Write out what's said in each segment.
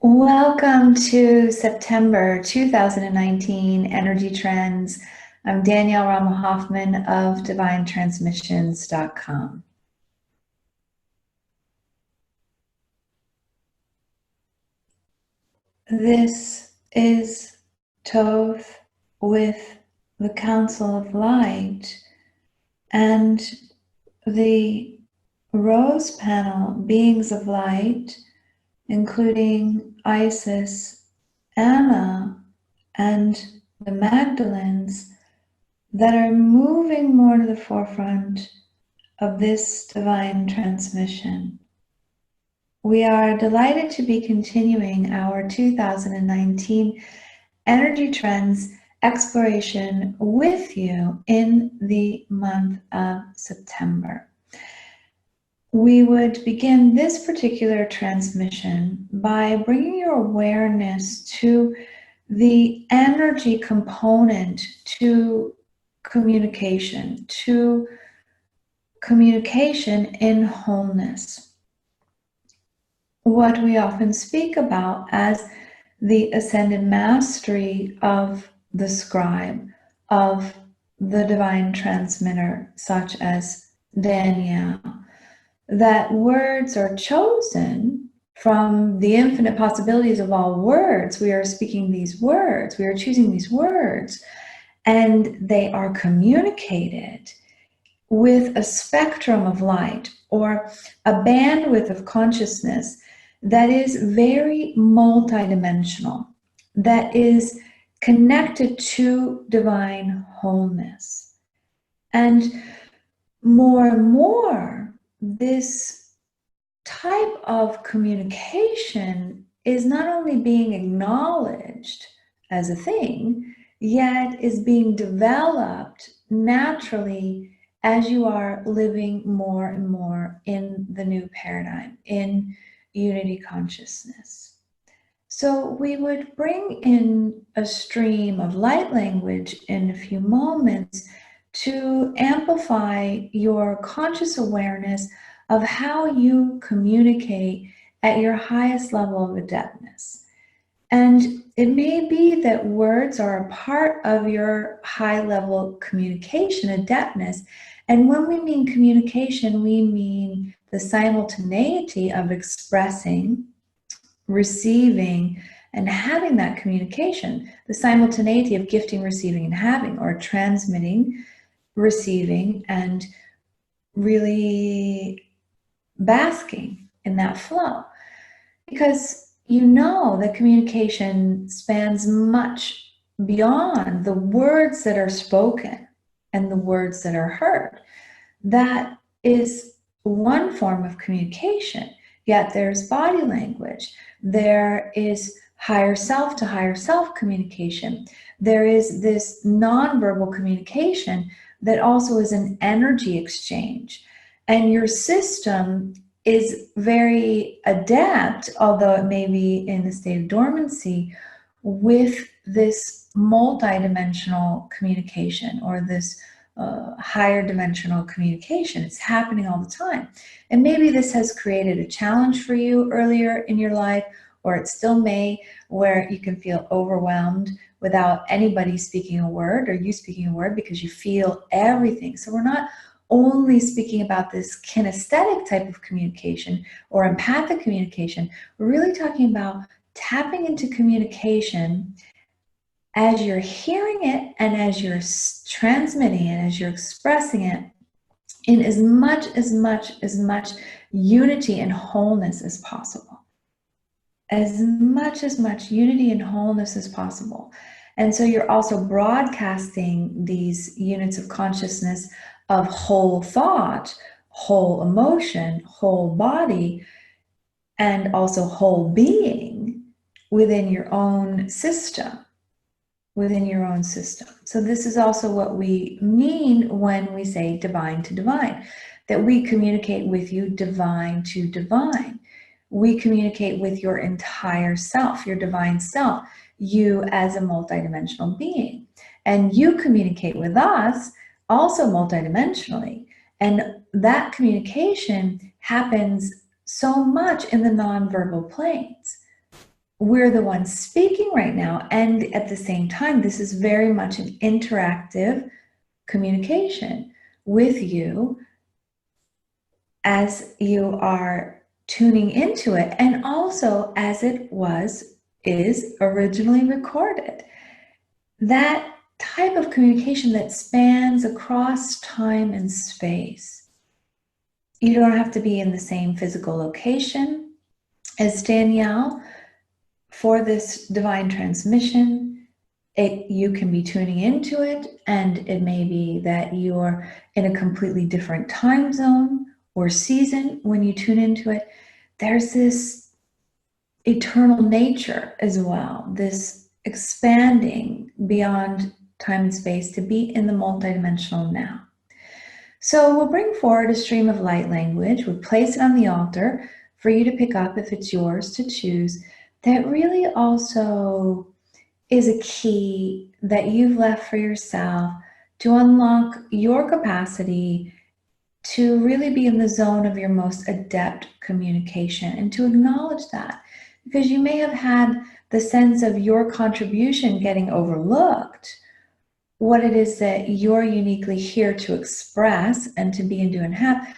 Welcome to September 2019 Energy Trends. I'm Danielle Rama-Hoffman of DivineTransmissions.com. This is Tove with the Council of Light and the Rose Panel Beings of Light, including Isis, Anna, and the Magdalens that are moving more to the forefront of this divine transmission. We are delighted to be continuing our 2019 Energy Trends exploration with you in the month of September. We would begin this particular transmission by bringing your awareness to the energy component to communication in wholeness. What we often speak about as the ascended mastery of the scribe, of the divine transmitter, such as Danielle. That words are chosen from the infinite possibilities of all words. We are speaking these words, we are choosing these words, and they are communicated with a spectrum of light or a bandwidth of consciousness that is very multidimensional, that is connected to divine wholeness. And more, this type of communication is not only being acknowledged as a thing, yet is being developed naturally as you are living more and more in the new paradigm, in unity consciousness. So we would bring in a stream of light language in a few moments to amplify your conscious awareness of how you communicate at your highest level of adeptness. And it may be that words are a part of your high level communication, adeptness. And when we mean communication, we mean the simultaneity of expressing, receiving, and having that communication, the simultaneity of gifting, receiving, and having, or transmitting, receiving, and really basking in that flow. Because you know that communication spans much beyond the words that are spoken and the words that are heard. That is one form of communication, yet there's body language. There is higher self to higher self communication. There is this nonverbal communication that also is an energy exchange. And your system is very adept, although it may be in a state of dormancy, with this multidimensional communication or this higher dimensional communication. It's happening all the time. And maybe this has created a challenge for you earlier in your life, or it still may, where you can feel overwhelmed without anybody speaking a word or you speaking a word because you feel everything. So we're not only speaking about this kinesthetic type of communication or empathic communication. We're really talking about tapping into communication as you're hearing it and as you're transmitting it, as you're expressing it in as much unity and wholeness as possible. As much unity and wholeness as possible. And so you're also broadcasting these units of consciousness of whole thought, whole emotion, whole body, and also whole being within your own system. So this is also what we mean when we say divine to divine, that we communicate with you divine to divine. We communicate with your entire self, your divine self, you as a multidimensional being. And you communicate with us also multidimensionally. And that communication happens so much in the nonverbal planes. we're the ones speaking right now. And at the same time, this is very much an interactive communication with you as you are tuning into it, and also as it is originally recorded. That type of communication that spans across time and space. You don't have to be in the same physical location as Danielle for this divine transmission. You can be tuning into it, and it may be that you're in a completely different time zone or season when you tune into it. There's this eternal nature as well, this expanding beyond time and space to be in the multidimensional now. So we'll bring forward a stream of light language. We'll place it on the altar for you to pick up if it's yours to choose. That really also is a key that you've left for yourself to unlock your capacity to really be in the zone of your most adept communication, and to acknowledge that, because you may have had the sense of your contribution getting overlooked, what it is that you're uniquely here to express and to be and do and have,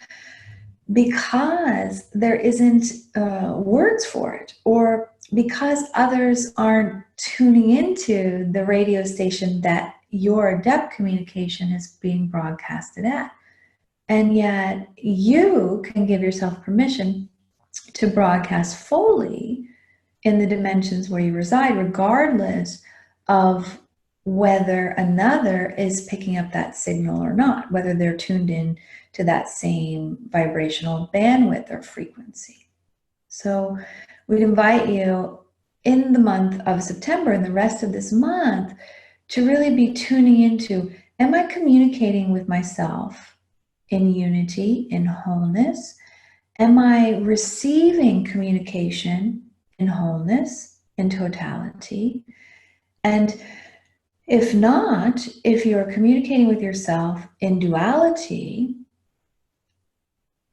because there isn't words for it, or because others aren't tuning into the radio station that your adept communication is being broadcasted at. And yet you can give yourself permission to broadcast fully in the dimensions where you reside, regardless of whether another is picking up that signal or not, whether they're tuned in to that same vibrational bandwidth or frequency. So we'd invite you in the month of September and the rest of this month to really be tuning into, am I communicating with myself in unity, in wholeness? Am I receiving communication in wholeness, in totality? And if not, if you're communicating with yourself in duality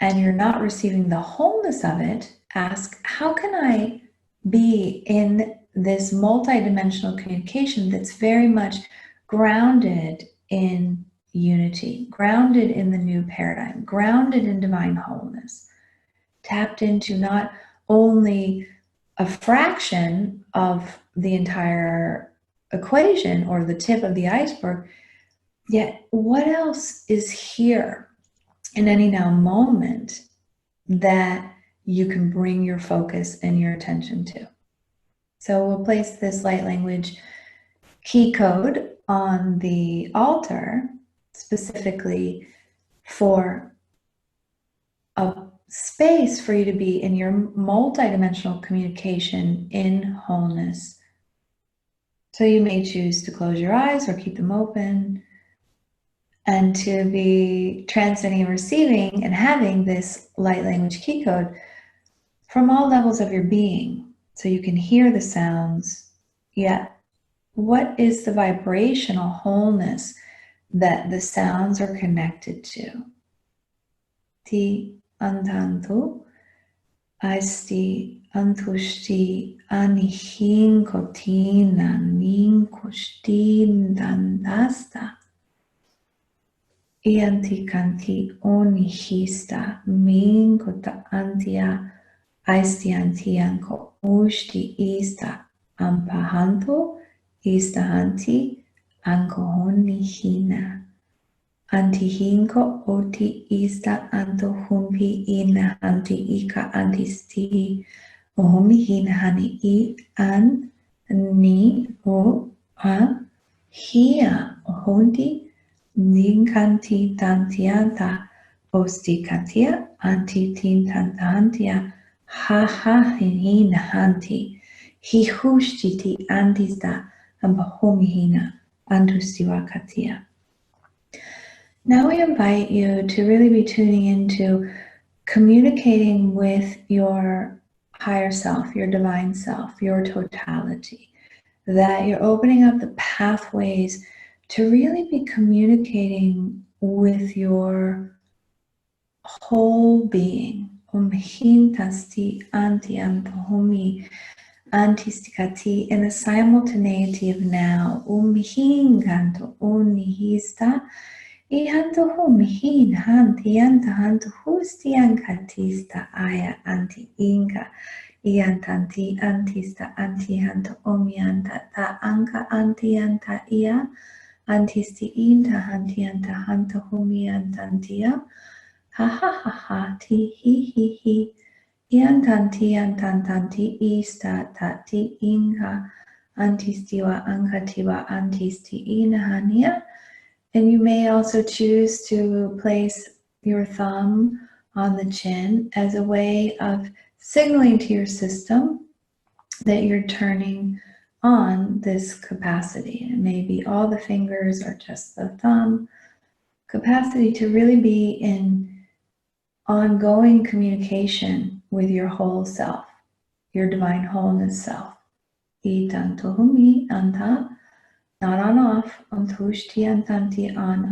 and you're not receiving the wholeness of it, ask, how can I be in this multidimensional communication that's very much grounded in unity, grounded in the new paradigm, grounded in divine wholeness, tapped into not only a fraction of the entire equation or the tip of the iceberg, yet what else is here in any now moment that you can bring your focus and your attention to. So we'll place this light language key code on the altar specifically for a space for you to be in your multidimensional communication in wholeness. So you may choose to close your eyes or keep them open, and to be transmitting and receiving and having this light language key code from all levels of your being, so you can hear the sounds, yet what is the vibrational wholeness that the sounds are connected to? Ti antantu asti antushti anihin kotina ninkushtin dandasta ianti kanti onihista minkota antia aisti antianko ushti ista ampahanto ista anti ankohoni hina antihinko oti ista anto humpi ina anti ika antisti ohumi hina hani I an ni o a hia ohondi ninkanti tantianta posti katia anti tintantantia ha ha hina hanti hihushtiti antista ambahomihina antustiwa katia. Now we invite you to really be tuning into communicating with your higher self, your divine self, your totality, that you're opening up the pathways to really be communicating with your whole being. Umhintasti anti antohumi antistikati in the simultaneity of now. Umhinganto unihista. Ihanto humihin hanti yanta hanto hustiankatista aya anti inga. Iantanti antista antihanto omianta ta anka antianta ia. Antisti inta hantianta hanta humiantantia. Ha ha ha ha ti hi. Iantanti antantanti ista tati inga. Antistiwa ankatiwa antisti inahania. And you may also choose to place your thumb on the chin as a way of signaling to your system that you're turning on this capacity. It may be all the fingers or just the thumb. Capacity to really be in ongoing communication with your whole self, your divine wholeness self. Itantohumi anta. Not on off, antushti antanti on.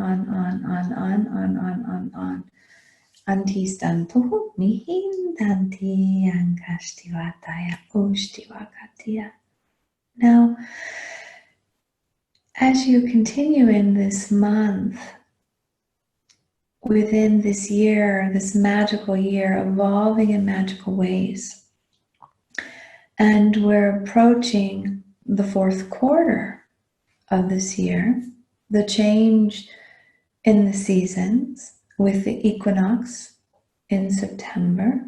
Antistantuhu mihindanti ankashtivataya ushtivakatia. Now, as you continue in this month, within this year, this magical year, evolving in magical ways, and we're approaching the fourth quarter of this year, the change in the seasons with the equinox in September,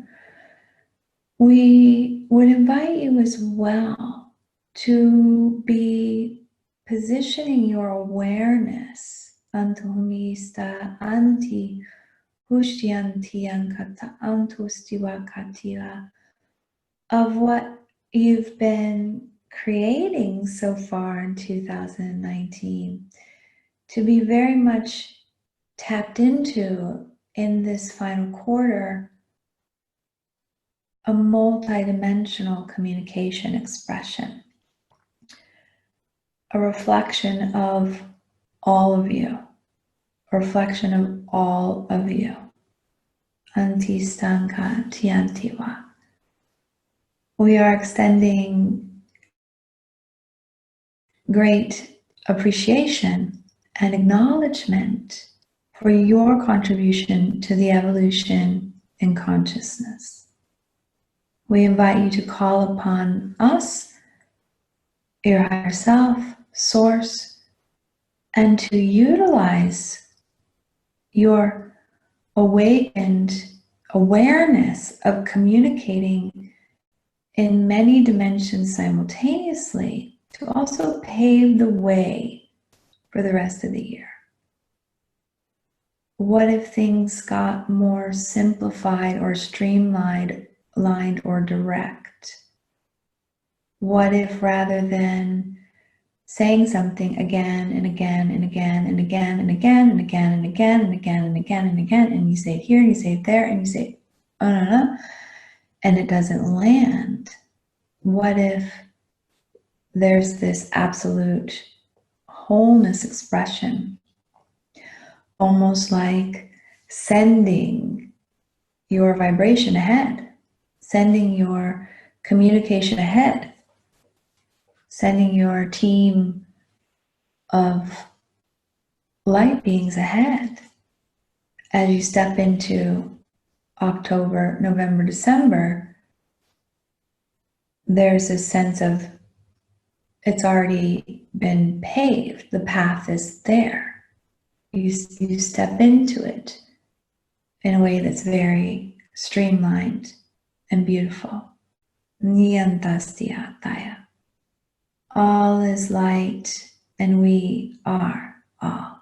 we would invite you as well to be positioning your awareness antuhumista anti hushtiantiankata antustiwakatila of what you've been creating so far in 2019, to be very much tapped into in this final quarter, a multidimensional communication expression, a reflection of all of you, a reflection of all of you. Antistanka tiantiwa. We are extending great appreciation and acknowledgement for your contribution to the evolution in consciousness. We invite you to call upon us, your higher self, source, and to utilize your awakened awareness of communicating in many dimensions simultaneously to also pave the way for the rest of the year. What if things got more simplified or streamlined or direct? What if rather than saying something again and again and again and again and again and again and again and again and again and again, and you say it here and you say it there and you say, oh no, and it doesn't land? What if there's this absolute wholeness expression, almost like sending your vibration ahead, sending your communication ahead, sending your team of light beings ahead as you step into October, November, December? There's a sense of it's already been paved. The path is there. You step into it in a way that's very streamlined and beautiful. Nyantastiataya. All is light and we are all.